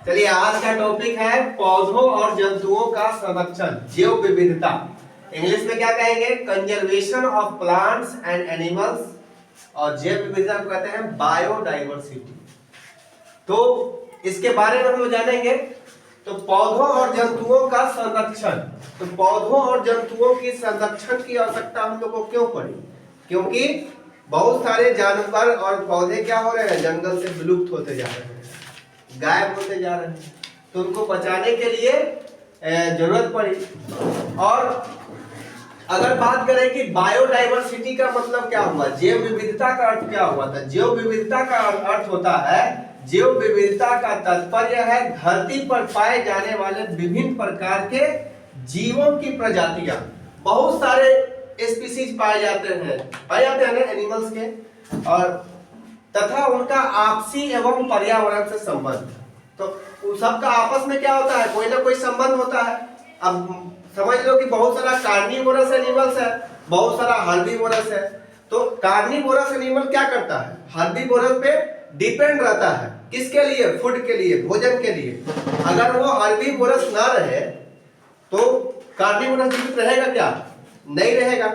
चलिए आज का टॉपिक है पौधों और जंतुओं का संरक्षण, जैव विविधता। इंग्लिश में क्या कहेंगे? Conservation of plants and animals. और जैव विविधता को कहते हैं बायोडाइवर्सिटी। तो इसके बारे में हम लोग जानेंगे। तो पौधों और जंतुओं का संरक्षण, तो पौधों और जंतुओं की संरक्षण की आवश्यकता हम लोग को क्यों पड़ी? क्योंकि बहुत सारे जानवर और पौधे क्या हो रहे हैं, जंगल से विलुप्त होते जा रहे हैं, गायब होते जा रहे हैं। तो उनको बचाने के लिए जरूरत पड़ी। और अगर बात करें कि बायोडाइवर्सिटी का मतलब क्या हुआ, जैव विविधता का अर्थ क्या हुआ था? जैव विविधता का अर्थ होता है, जैव विविधता का तात्पर्य है धरती पर पाए जाने वाले विभिन्न प्रकार के जीवों की प्रजातियां। बहुत सारे स्पीसीज पाए जाते हैं ना एनिमल्स के, और तथा उनका आपसी एवं पर्यावरण से संबंध। तो सबका आपस में क्या होता है, कोई ना कोई संबंध होता है। अब समझ लो कि बहुत सारा कार्निवोरस एनिमल्स है, बहुत सारा हर्बीवोरस है। तो कार्निवोरस एनिमल क्या करता है, हर्बीवोरस पे डिपेंड रहता है। किसके लिए? फूड के लिए, भोजन के लिए। अगर वो हर्बीवोरस ना रहे तो कार्निवोरस जीवित रहेगा क्या? नहीं रहेगा।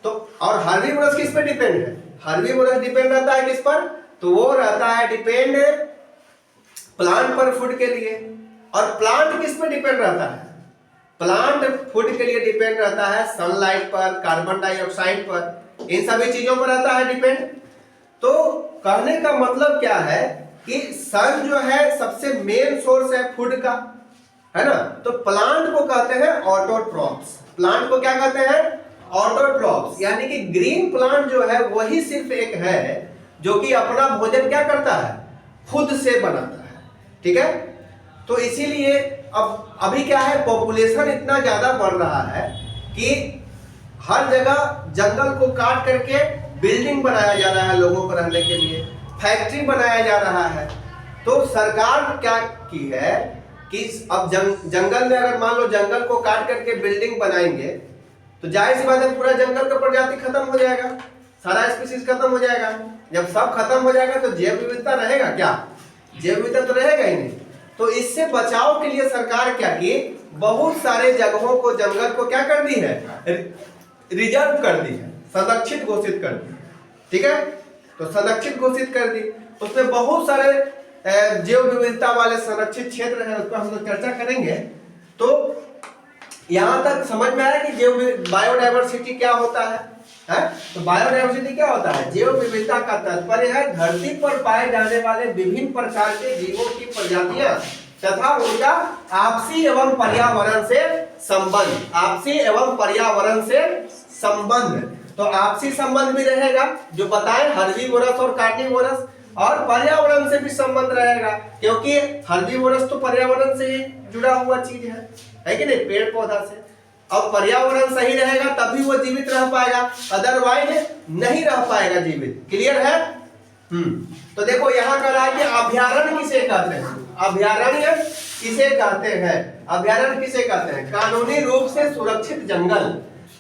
तो और हर्बीवोरस किस पे डिपेंड है? हर्बीवोरस डिपेंड रहता है किस पर? तो वो रहता है डिपेंड प्लांट पर, फूड के लिए। और प्लांट किस पर डिपेंड रहता है? प्लांट फूड के लिए डिपेंड रहता है सनलाइट पर, कार्बन डाइऑक्साइड पर, इन सभी चीजों पर रहता है डिपेंड। तो कहने का मतलब क्या है कि सन जो है सबसे मेन सोर्स है फूड का, है ना। तो प्लांट को कहते हैं ऑटोट्रॉप्स। प्लांट को क्या कहते हैं? ऑटोट्रॉप्स। यानी कि ग्रीन प्लांट जो है वही सिर्फ एक है जो कि अपना भोजन क्या करता है, खुद से बनाता है। ठीक है। तो इसीलिए अब अभी क्या है, पॉपुलेशन इतना ज्यादा बढ़ रहा है कि हर जगह जंगल को काट करके बिल्डिंग बनाया जा रहा है लोगों को रहने के लिए, फैक्ट्री बनाया जा रहा है। तो सरकार क्या की है कि अब जंगल में अगर मान लो जंगल को काट करके बिल्डिंग बनाएंगे तो जाहिर सी बात है पूरा जंगल का प्रजाति खत्म हो जाएगा, सारा स्पीसीज खत्म हो जाएगा। जब सब खत्म हो जाएगा तो जैव विविधता रहेगा क्या? जैव विविधता तो रहेगा ही नहीं। तो इससे बचाव के लिए सरकार क्या की, बहुत सारे जगहों को, जंगल को क्या कर दी है, रिजर्व कर दी है, संरक्षित घोषित कर दी। ठीक है। तो संरक्षित घोषित कर दी, उसमें बहुत सारे जैव विविधता वाले संरक्षित क्षेत्र हैं, उस पर हम लोग चर्चा करेंगे। तो यहां तक समझ में आया कि जैव बायोडाइवर्सिटी क्या होता है? तो बायोडाइवर्सिटी क्या होता है? जैव विविधता का तात्पर्य है धरती पर पाए जाने वाले विभिन्न प्रकार के जीवों की प्रजातियां तथा उनका आपसी एवं पर्यावरण से संबंध। आपसी एवं पर्यावरण से संबंध। तो आपसी संबंध भी रहेगा जो बताएं, हर्बीवोरस और कार्निवोरस, और पर्यावरण से भी संबंध रहेगा क्योंकि हर्बीवोरस तो पर्यावरण से ही जुड़ा हुआ चीज है कि नहीं, पेड़ पौधा से। अब पर्यावरण सही रहेगा तभी वो जीवित रह पाएगा, अदरवाइज नहीं रह पाएगा जीवित। क्लियर है? तो देखो यहां कह रहा है कि अभयारण्य किसे कहते हैं? अभयारण्य किसे कहते हैं? अभयारण्य किसे कहते हैं? कानूनी रूप से सुरक्षित जंगल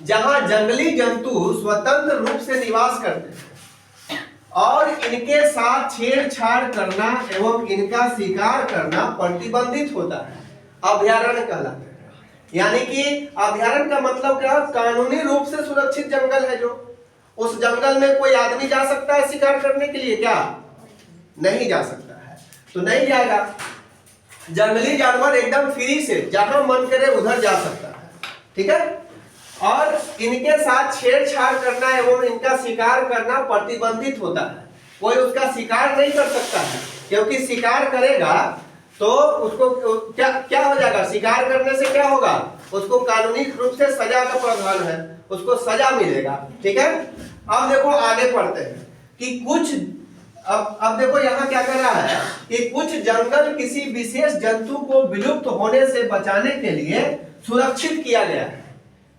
जहां जंगली जंतु स्वतंत्र रूप से निवास करते हैं और इनके साथ छेड़छाड़ करना एवं इनका शिकार करना प्रतिबंधित होता है, अभयारण्य कहलाते हैं। यानी कि अभयारण्य का मतलब क्या? कानूनी रूप से सुरक्षित जंगल है, जो उस जंगल में कोई आदमी जा सकता है शिकार करने के लिए क्या? नहीं जा सकता है, तो नहीं जाएगा। जंगली जानवर एकदम फ्री से जहां मन करे उधर जा सकता है। ठीक है। और इनके साथ छेड़छाड़ करना एवं इनका शिकार करना प्रतिबंधित होता है। कोई उसका शिकार नहीं कर सकता है क्योंकि शिकार करेगा तो उसको क्या हो जाएगा? शिकार करने से क्या होगा? उसको कानूनी रूप से सजा का प्रावधान है, उसको सजा मिलेगा। ठीक है। अब देखो आगे पढ़ते हैं कि कुछ अब देखो यहाँ क्या कर रहा है कि कुछ जंगल किसी विशेष जंतु को विलुप्त होने से बचाने के लिए सुरक्षित किया गया है।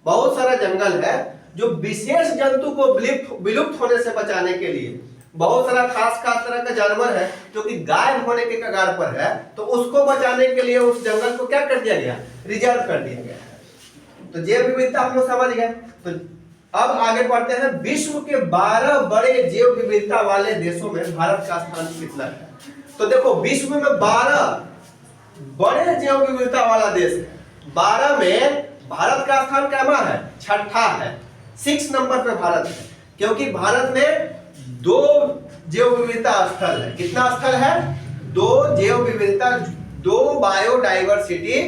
बहुत सारा जंगल है जो विशेष जंतु को विलुप्त होने से बचाने के लिए, बहुत सारा खास तरह का जानवर है जो कि गायब होने के कगार पर है, तो उसको बचाने के लिए उस जंगल को क्या कर दिया गया? रिजर्व कर दिया गया है। तो जैव विविधता हम लोग समझ गए। तो अब आगे बढ़ते हैं। विश्व के 12 बड़े जैव विविधता वाले देशों में भारत का स्थान कितना है? तो देखो विश्व में बड़े जैव विविधता वाला देश है। 12 में भारत का स्थान कैमा है? छठा है। 6 नंबर पे भारत है, क्योंकि भारत में 2 जैव विविधता स्थल है। कितना स्थल है? 2 जैव विविधता, 2 बायोडाइवर्सिटी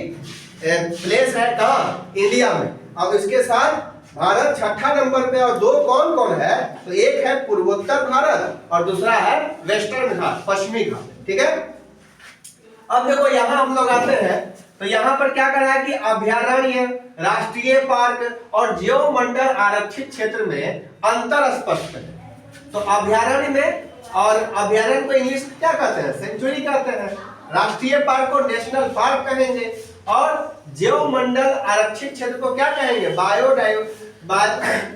प्लेस है। कहाँ? इंडिया में। अब इसके साथ भारत छठा नंबर पे, और 2 कौन कौन है? तो एक है पूर्वोत्तर भारत और दूसरा है वेस्टर्न घाट, पश्चिमी घाट। ठीक है, अब देखो यहां हम लोग आते हैं तो यहां पर क्या करना है कि अभयारण्य, राष्ट्रीय पार्क और जैव मंडल आरक्षित क्षेत्र में अंतर स्पष्ट है। तो अभयारण्य में, और अभयारण्य को इंग्लिश में क्या कहते हैं? सेंचुरी कहते हैं। राष्ट्रीय पार्क को नेशनल पार्क कहेंगे, और जैव मंडल आरक्षित क्षेत्र को क्या कहेंगे?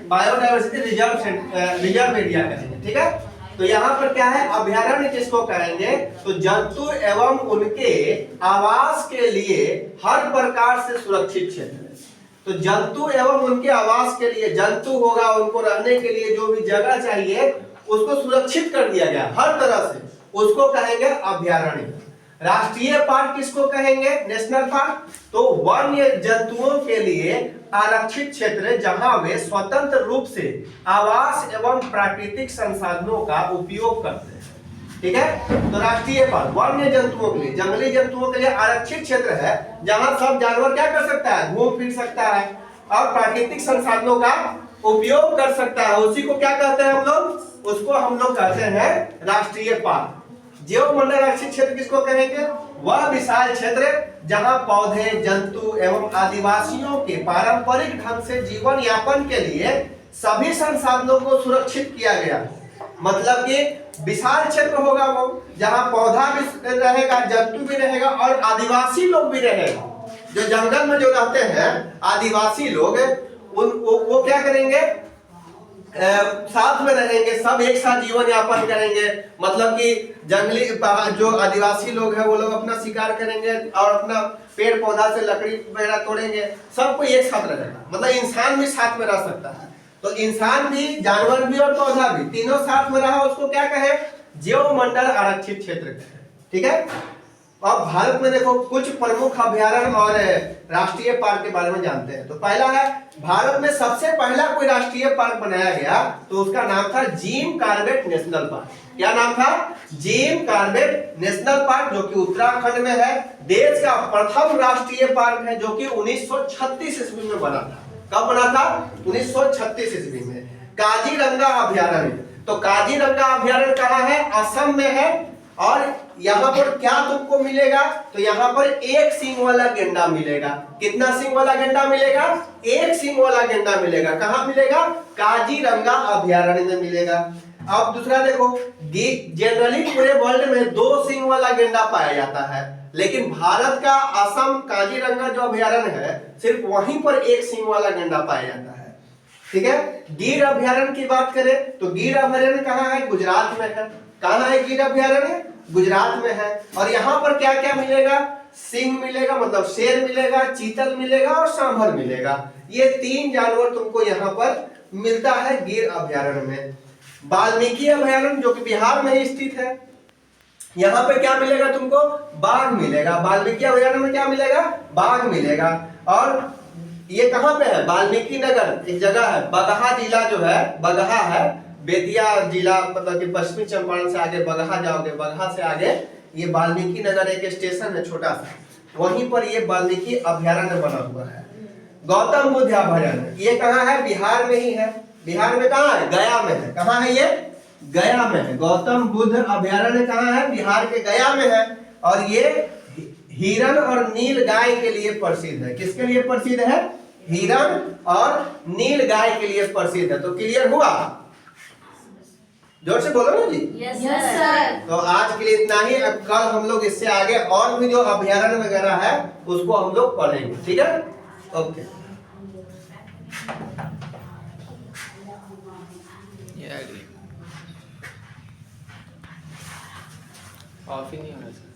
बायोडाइवर्सिटी रिजर्व एरिया कहेंगे। ठीक है, तो यहाँ पर क्या है? अभयारण्य किसको कहेंगे? तो जंतु एवं उनके आवास के लिए हर प्रकार से सुरक्षित क्षेत्र है। तो जंतु एवं उनके आवास के लिए, जंतु होगा उनको रहने के लिए जो भी जगह चाहिए उसको सुरक्षित कर दिया गया हर तरह से, उसको कहेंगे अभयारण्य। राष्ट्रीय पार्क किसको कहेंगे? National park. तो वन्य जंतुओं के लिए आरक्षित क्षेत्र जहां वे स्वतंत्र रूप से आवास एवं प्राकृतिक संसाधनों का उपयोग करते हैं। ठीक है, तो राष्ट्रीय पार्क वन्य जंतुओं के लिए, जंगली जंतुओं के लिए आरक्षित क्षेत्र है जहां सब जानवर क्या कर सकता है? घूम फिर सकता है और प्राकृतिक संसाधनों का उपयोग कर सकता है। उसी को क्या कहते हैं हम लोग? उसको हम लोग कहते हैं राष्ट्रीय पार्क। जैव मंडल आरक्षित क्षेत्र किसको कहेंगे? वह विशाल क्षेत्र जहां पौधे, जंतु एवं आदिवासियों के पारंपरिक ढंग से जीवन यापन के लिए सभी संसाधनों को सुरक्षित किया गया। मतलब कि विशाल क्षेत्र होगा वो, जहां पौधा भी रहेगा, जंतु भी रहेगा और आदिवासी लोग भी रहेगा। जो जंगल में जो रहते हैं आदिवासी लोग, वो क्या करेंगे? साथ में रहेंगे, सब एक साथ जीवन यापन करेंगे। मतलब कि जंगली जो आदिवासी लोग हैं वो लोग अपना शिकार करेंगे और अपना पेड़ पौधा से लकड़ी वगैरह तोड़ेंगे, सबको एक साथ रहेगा। मतलब इंसान भी साथ में रह सकता है, तो इंसान भी, जानवर भी और पौधा भी, तीनों साथ में रहा, उसको क्या कहे? जैव मंडल आरक्षित क्षेत्र कहे। ठीक है, अब भारत में देखो कुछ प्रमुख अभयारण्य और राष्ट्रीय पार्क के बारे में जानते हैं। तो पहला है, भारत में सबसे पहला कोई राष्ट्रीय पार्क बनाया गया तो उसका नाम था जिम कॉर्बेट नेशनल पार्क। क्या नाम था? जिम कॉर्बेट नेशनल पार्क, जो कि उत्तराखंड में है। देश का प्रथम राष्ट्रीय पार्क है, जो कि 1936 ईस्वी में बना था। कब बना था? 1936 ईस्वी में। काजीरंगा अभयारण्य, तो काजीरंगा अभयारण्य कहाँ है? असम में है। और यहाँ पर क्या तुमको मिलेगा? तो यहाँ पर एक सींग वाला गेंडा मिलेगा। कितना सींग वाला गेंडा मिलेगा? एक सींग वाला गेंडा मिलेगा। कहाँ मिलेगा? काजीरंगा अभयारण्य में मिलेगा। अब दूसरा देखो, जनरली पूरे वर्ल्ड में 2 सींग वाला गेंडा पाया जाता है, लेकिन भारत का असम काजीरंगा जो अभयारण्य है, सिर्फ वहीं पर एक सींग वाला गेंडा पाया जाता है। ठीक है, गिर अभयारण्य की बात करें तो गिर अभयारण्य कहाँ है? गुजरात में है। कहाँ है गिर अभयारण्य? गुजरात में है। और यहाँ पर क्या क्या मिलेगा? सिंह मिलेगा, मतलब शेर मिलेगा, चीतल मिलेगा और सांभर मिलेगा। ये 3 जानवर तुमको यहाँ पर मिलता है गिर अभयारण्य में। वाल्मीकि अभयारण्य जो कि बिहार में ही स्थित है, यहाँ पे क्या मिलेगा तुमको? बाघ मिलेगा। वाल्मीकि अभयारण्य में क्या मिलेगा? बाघ मिलेगा। और ये कहाँ पे है? वाल्मीकि नगर एक जगह है, बगहा जिला जो है, बगहा है, बेतिया जिला, मतलब कि पश्चिमी चंपारण से आगे बगहा जाओगे, बगहा से आगे ये वाल्मीकि नगर एक स्टेशन है छोटा सा, वहीं पर ये वाल्मीकि अभयारण्य बना हुआ है। गौतम बुद्ध अभयारण्य, ये कहाँ है? बिहार में ही है। बिहार में कहाँ है? गया में है। कहाँ है ये? गया में है। गौतम बुद्ध अभयारण्य कहाँ है? बिहार के गया में है। और ये हिरण और नील गाय के लिए प्रसिद्ध है। किसके लिए प्रसिद्ध है? हिरण और नील गाय के लिए प्रसिद्ध है। तो क्लियर हुआ? जोर से बोलो ना जी। Yes sir. तो आज के लिए इतना ही। अब कल हम लोग इससे आगे और भी जो अभयारण्य वगैरह है उसको हम लोग पढ़ेंगे। ठीक है, ओके। ऑफ ही नहीं हो रहा।